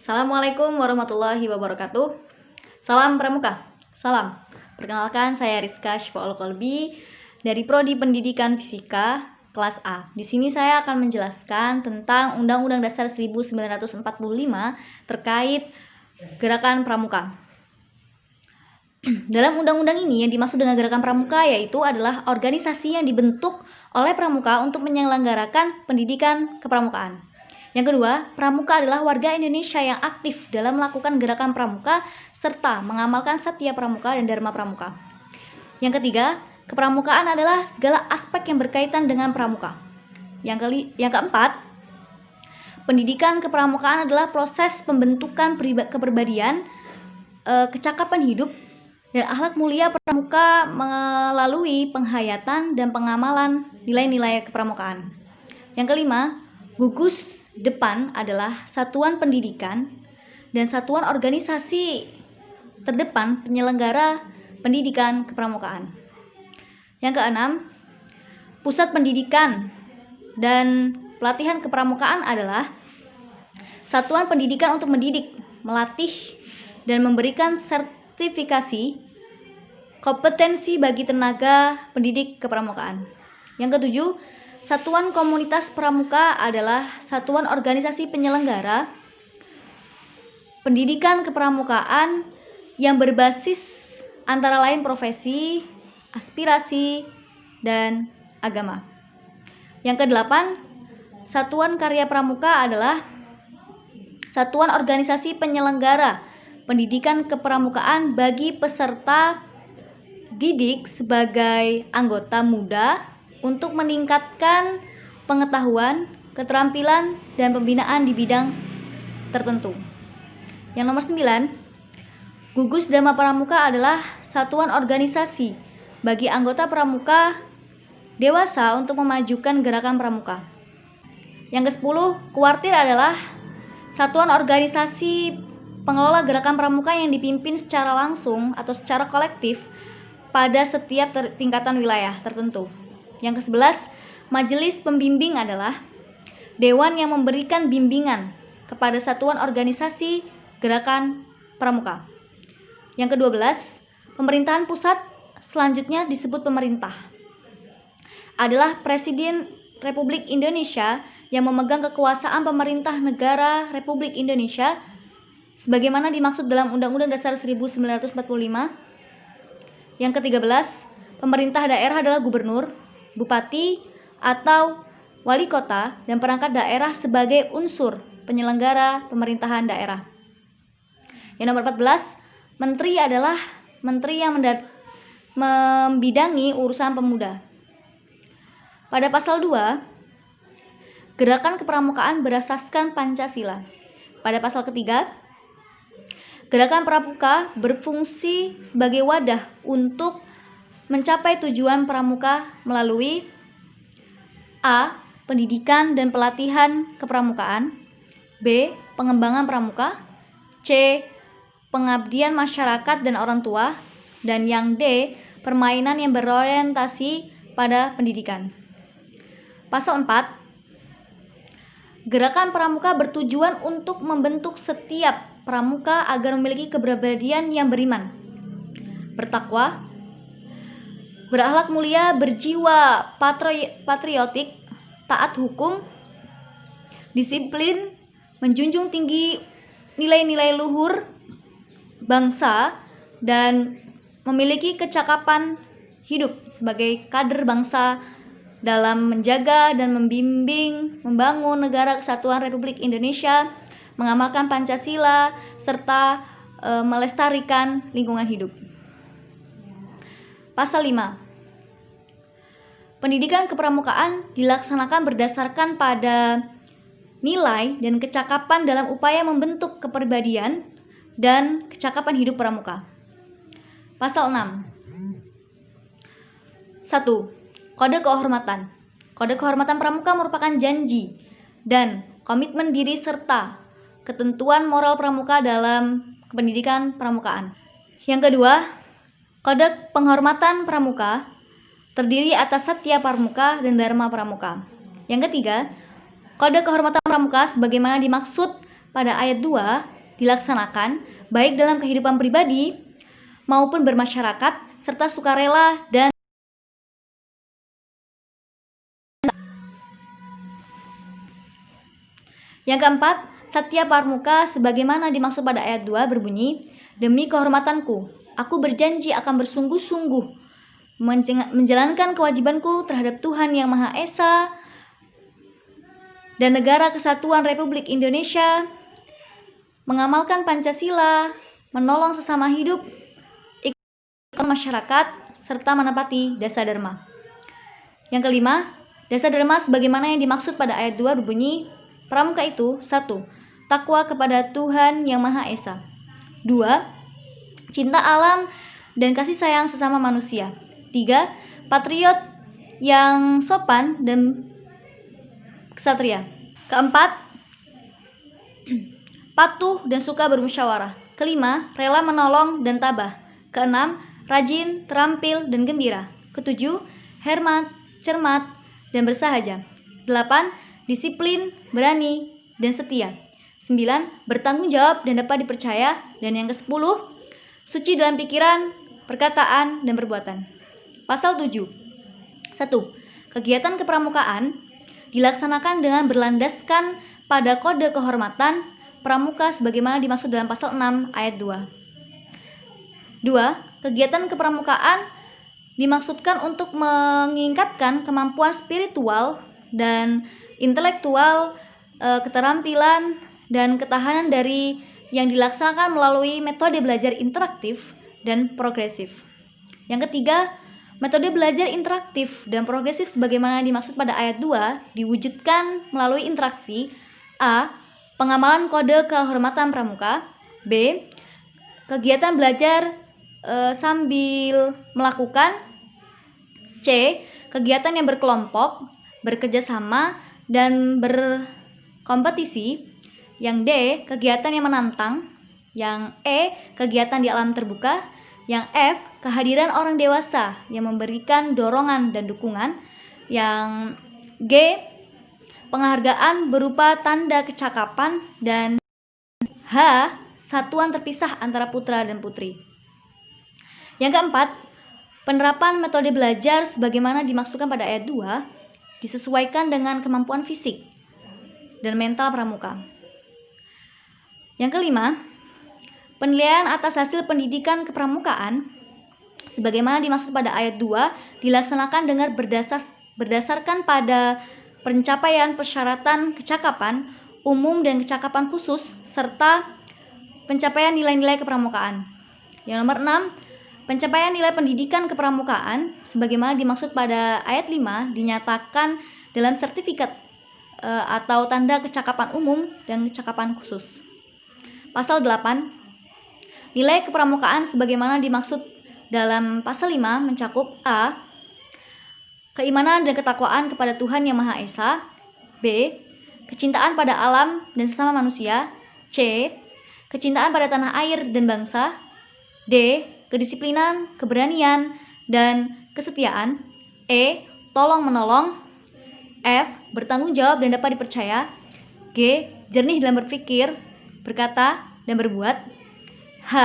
Assalamualaikum warahmatullahi wabarakatuh. Salam Pramuka. Salam. Perkenalkan, saya Rizka Syifa'ul Qalbi dari Prodi Pendidikan Fisika kelas A. Di sini saya akan menjelaskan tentang Undang-Undang Dasar 1945 terkait Gerakan Pramuka. Dalam undang-undang ini yang dimaksud dengan Gerakan Pramuka yaitu adalah organisasi yang dibentuk oleh pramuka untuk menyelenggarakan pendidikan kepramukaan. Yang kedua, pramuka adalah warga Indonesia yang aktif dalam melakukan gerakan pramuka serta mengamalkan satya pramuka dan dharma pramuka. Yang ketiga, kepramukaan adalah segala aspek yang berkaitan dengan pramuka. Yang keempat, pendidikan kepramukaan adalah proses pembentukan kepribadian, kecakapan hidup, dan akhlak mulia pramuka melalui penghayatan dan pengamalan nilai-nilai kepramukaan. Yang kelima, gugus depan adalah satuan pendidikan dan satuan organisasi terdepan penyelenggara pendidikan kepramukaan. Yang keenam, pusat pendidikan dan pelatihan kepramukaan adalah satuan pendidikan untuk mendidik, melatih, dan memberikan sertifikasi kompetensi bagi tenaga pendidik kepramukaan. Yang ketujuh, satuan komunitas pramuka adalah satuan organisasi penyelenggara pendidikan kepramukaan yang berbasis antara lain profesi, aspirasi, dan agama. Yang kedelapan, satuan karya pramuka adalah satuan organisasi penyelenggara pendidikan kepramukaan bagi peserta didik sebagai anggota muda untuk meningkatkan pengetahuan, keterampilan, dan pembinaan di bidang tertentu. Yang nomor 9, gugus dharma pramuka adalah satuan organisasi bagi anggota pramuka dewasa untuk memajukan gerakan pramuka. Yang ke-10, kuartir adalah satuan organisasi pengelola gerakan pramuka yang dipimpin secara langsung atau secara kolektif pada setiap tingkatan wilayah tertentu. Yang ke-11, majelis pembimbing adalah dewan yang memberikan bimbingan kepada satuan organisasi gerakan pramuka. Yang ke-12, pemerintahan pusat selanjutnya disebut pemerintah. Adalah Presiden Republik Indonesia yang memegang kekuasaan pemerintah negara Republik Indonesia sebagaimana dimaksud dalam Undang-Undang Dasar 1945. Yang ke-13, pemerintah daerah adalah gubernur, bupati, atau wali kota dan perangkat daerah sebagai unsur penyelenggara pemerintahan daerah. Yang nomor 14, menteri adalah menteri yang membidangi urusan pemuda. Pada pasal 2, gerakan kepramukaan berasaskan Pancasila. Pada pasal ketiga, gerakan pramuka berfungsi sebagai wadah untuk mencapai tujuan pramuka melalui A. Pendidikan dan pelatihan kepramukaan, B. Pengembangan pramuka, C. Pengabdian masyarakat dan orang tua, dan yang D. Permainan yang berorientasi pada pendidikan. Pasal 4, gerakan pramuka bertujuan untuk membentuk setiap pramuka agar memiliki kepribadian yang beriman, bertakwa, berakhlak mulia, berjiwa patriotik, taat hukum, disiplin, menjunjung tinggi nilai-nilai luhur bangsa, dan memiliki kecakapan hidup sebagai kader bangsa dalam menjaga dan membangun negara kesatuan Republik Indonesia, mengamalkan Pancasila, serta melestarikan lingkungan hidup. Pasal 5, pendidikan kepramukaan dilaksanakan berdasarkan pada nilai dan kecakapan dalam upaya membentuk kepribadian dan kecakapan hidup pramuka. Pasal 6, 1. Kode kehormatan. Kode kehormatan pramuka merupakan janji dan komitmen diri serta ketentuan moral pramuka dalam pendidikan pramukaan. Yang kedua, kode penghormatan pramuka terdiri atas satya pramuka dan dharma pramuka. Yang ketiga, kode kehormatan pramuka sebagaimana dimaksud pada ayat 2 dilaksanakan baik dalam kehidupan pribadi maupun bermasyarakat serta sukarela dan yang keempat, Satya Parmuka sebagaimana dimaksud pada ayat 2 berbunyi, demi kehormatanku, aku berjanji akan bersungguh-sungguh menjalankan kewajibanku terhadap Tuhan Yang Maha Esa dan Negara Kesatuan Republik Indonesia, mengamalkan Pancasila, menolong sesama hidup, ikut masyarakat, serta menepati dasa dharma. Yang kelima, dasa dharma sebagaimana yang dimaksud pada ayat 2 berbunyi, pramuka itu 1. Takwa kepada Tuhan Yang Maha Esa. 2. Cinta alam dan kasih sayang sesama manusia. 3. Patriot yang sopan dan ksatria. Keempat, patuh dan suka bermusyawarah. Kelima, rela menolong dan tabah. Keenam, rajin, terampil, dan gembira. Ketujuh, hemat, cermat, dan bersahaja. 8. Disiplin, berani, dan setia. 9. Bertanggung jawab dan dapat dipercaya. Dan yang ke-10, suci dalam pikiran, perkataan, dan perbuatan. Pasal 7. 1. Kegiatan kepramukaan dilaksanakan dengan berlandaskan pada kode kehormatan pramuka sebagaimana dimaksud dalam pasal 6 ayat 2. 2. Kegiatan kepramukaan dimaksudkan untuk meningkatkan kemampuan spiritual dan intelektual, keterampilan dan ketahanan dari yang dilaksanakan melalui metode belajar interaktif dan progresif. Yang ketiga, metode belajar interaktif dan progresif sebagaimana dimaksud pada ayat 2 diwujudkan melalui interaksi A. Pengamalan kode kehormatan pramuka. B. Kegiatan belajar sambil melakukan. C. Kegiatan yang berkelompok, bekerjasama, dan berkompetisi. Yang D. Kegiatan yang menantang. Yang E. Kegiatan di alam terbuka. Yang F. Kehadiran orang dewasa yang memberikan dorongan dan dukungan. Yang G. Penghargaan berupa tanda kecakapan. Dan H. Satuan terpisah antara putra dan putri. Yang keempat, penerapan metode belajar sebagaimana dimaksudkan pada ayat 2 disesuaikan dengan kemampuan fisik dan mental pramuka. Yang kelima, penilaian atas hasil pendidikan kepramukaan sebagaimana dimaksud pada ayat 2 dilaksanakan dengan berdasarkan pada pencapaian persyaratan kecakapan umum dan kecakapan khusus serta pencapaian nilai-nilai kepramukaan. Yang nomor 6, pencapaian nilai pendidikan kepramukaan sebagaimana dimaksud pada ayat 5 dinyatakan dalam sertifikat atau tanda kecakapan umum dan kecakapan khusus. Pasal 8, nilai kepramukaan sebagaimana dimaksud dalam pasal 5 mencakup A. Keimanan dan ketakwaan kepada Tuhan Yang Maha Esa. B. Kecintaan pada alam dan sesama manusia. C. Kecintaan pada tanah air dan bangsa. D. Kedisiplinan, keberanian, dan kesetiaan. E. Tolong-menolong. F. Bertanggung jawab dan dapat dipercaya. G. Jernih dalam berpikir, berkata, dan berbuat. H.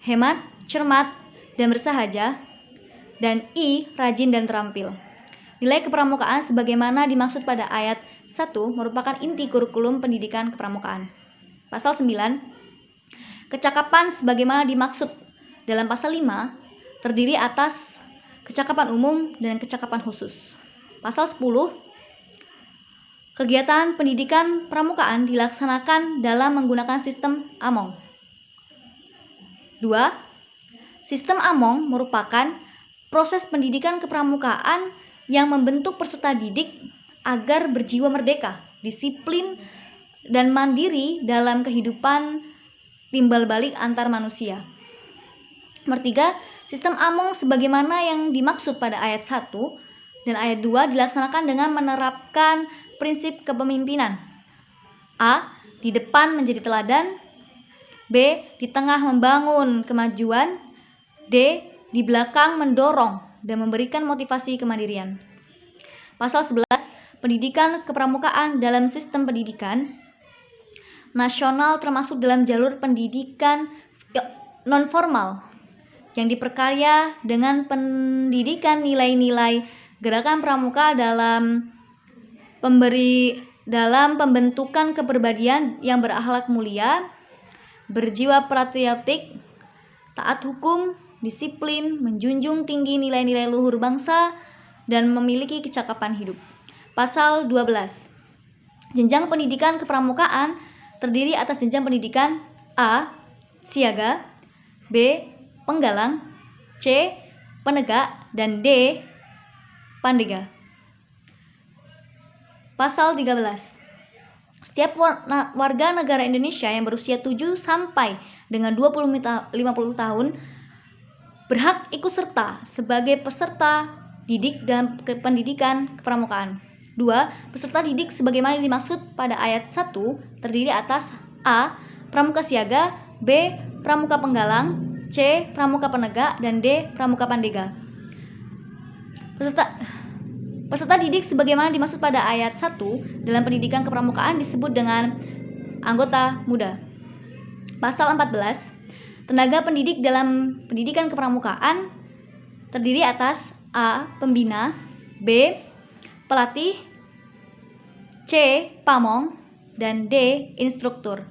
Hemat, cermat, dan bersahaja. Dan I. Rajin dan terampil. Nilai kepramukaan sebagaimana dimaksud pada ayat 1 merupakan inti kurikulum pendidikan kepramukaan. Pasal 9, kecakapan sebagaimana dimaksud dalam pasal 5 terdiri atas kecakapan umum dan kecakapan khusus. Pasal 10, kegiatan pendidikan pramukaan dilaksanakan dalam menggunakan sistem Among. 2. Sistem Among merupakan proses pendidikan kepramukaan yang membentuk peserta didik agar berjiwa merdeka, disiplin, dan mandiri dalam kehidupan timbal balik antar manusia. Nomor 3, sistem Among sebagaimana yang dimaksud pada ayat 1 dan ayat 2 dilaksanakan dengan menerapkan prinsip kepemimpinan. A. Di depan menjadi teladan. B. Di tengah membangun kemajuan. D. Di belakang mendorong dan memberikan motivasi kemandirian. Pasal 11, pendidikan kepramukaan dalam sistem pendidikan. nasional termasuk dalam jalur pendidikan non-formal yang diperkaya dengan pendidikan nilai-nilai gerakan pramuka dalam pembentukan kepribadian yang berakhlak mulia, berjiwa patriotik, taat hukum, disiplin, menjunjung tinggi nilai-nilai luhur bangsa, dan memiliki kecakapan hidup. Pasal 12. Jenjang pendidikan kepramukaan terdiri atas jenjang pendidikan A. Siaga, B. Penggalang, C. Penegak, dan D. Pandega. Pasal 13. Setiap warga negara Indonesia yang berusia 7 sampai dengan 50 tahun berhak ikut serta sebagai peserta didik dalam pendidikan kepramukaan. 2. Peserta didik sebagaimana dimaksud pada ayat 1 terdiri atas A. Pramuka siaga, B. Pramuka penggalang, C. Pramuka penegak, dan D. Pramuka pandega. Peserta didik sebagaimana dimaksud pada ayat 1 dalam pendidikan kepramukaan disebut dengan anggota muda. Pasal 14. Tenaga pendidik dalam pendidikan kepramukaan terdiri atas A. Pembina, B. Pelatih, C. Pamong, dan D. Instruktur.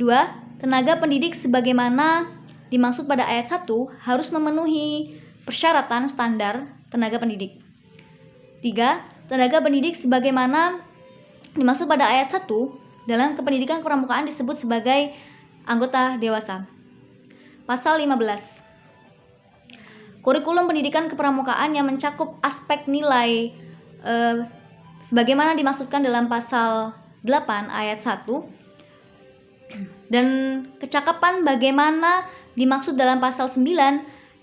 2. Tenaga pendidik sebagaimana dimaksud pada ayat 1 harus memenuhi persyaratan standar tenaga pendidik. 3. Tenaga pendidik sebagaimana dimaksud pada ayat 1 dalam kependidikan kepramukaan disebut sebagai anggota dewasa. Pasal 15. Kurikulum pendidikan kepramukaan yang mencakup aspek nilai sebagaimana dimaksudkan dalam pasal 8 ayat 1 dan kecakapan bagaimana dimaksud dalam pasal 9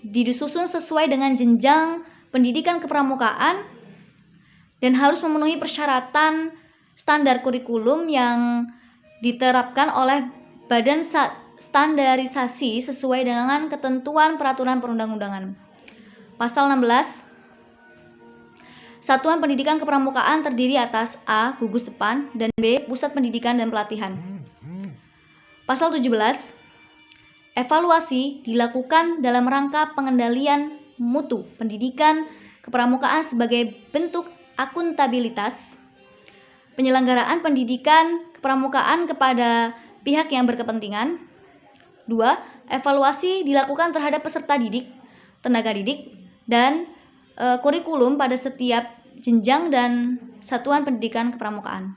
disusun sesuai dengan jenjang pendidikan kepramukaan dan harus memenuhi persyaratan standar kurikulum yang diterapkan oleh Badan Standarisasi sesuai dengan ketentuan peraturan perundang-undangan. Pasal 16. Satuan pendidikan kepramukaan terdiri atas A. Gugus depan, dan B. Pusat pendidikan dan pelatihan. Pasal 17. Evaluasi dilakukan dalam rangka pengendalian mutu pendidikan kepramukaan sebagai bentuk akuntabilitas penyelenggaraan pendidikan kepramukaan kepada pihak yang berkepentingan. 2. Evaluasi dilakukan terhadap peserta didik, tenaga didik, dan kurikulum pada setiap jenjang dan satuan pendidikan kepramukaan.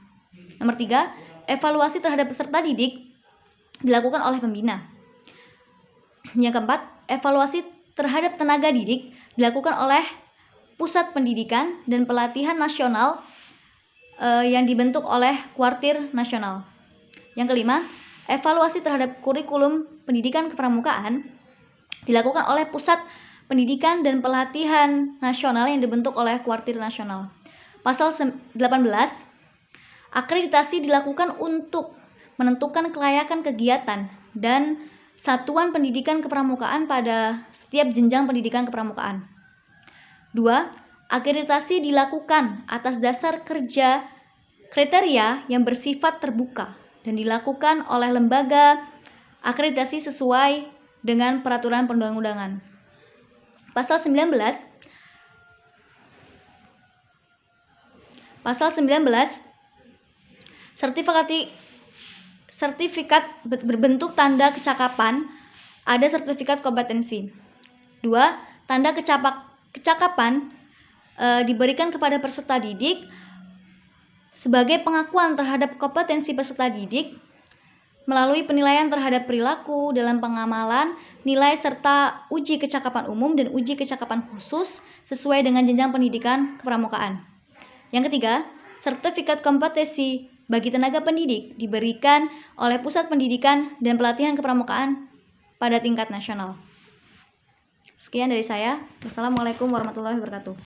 Nomor 3. Evaluasi terhadap peserta didik dilakukan oleh pembina. Yang keempat, evaluasi terhadap tenaga didik dilakukan oleh Pusat Pendidikan dan Pelatihan Nasional yang dibentuk oleh Kuartir Nasional. Yang kelima, evaluasi terhadap kurikulum pendidikan kepramukaan dilakukan oleh Pusat Pendidikan dan Pelatihan Nasional yang dibentuk oleh Kuartir Nasional. Pasal 18, akreditasi dilakukan untuk menentukan kelayakan kegiatan dan satuan pendidikan kepramukaan pada setiap jenjang pendidikan kepramukaan. 2. Akreditasi dilakukan atas dasar kriteria yang bersifat terbuka dan dilakukan oleh lembaga akreditasi sesuai dengan peraturan perundang-undangan. Pasal 19. Sertifikat berbentuk tanda kecakapan, ada sertifikat kompetensi. 2. Tanda kecakapan diberikan kepada peserta didik sebagai pengakuan terhadap kompetensi peserta didik melalui penilaian terhadap perilaku dalam pengamalan, nilai serta uji kecakapan umum dan uji kecakapan khusus sesuai dengan jenjang pendidikan kepramukaan. Yang ketiga, sertifikat kompetensi bagi tenaga pendidik diberikan oleh Pusat Pendidikan dan Pelatihan Kepramukaan pada tingkat nasional. Sekian dari saya. Wassalamualaikum warahmatullahi wabarakatuh.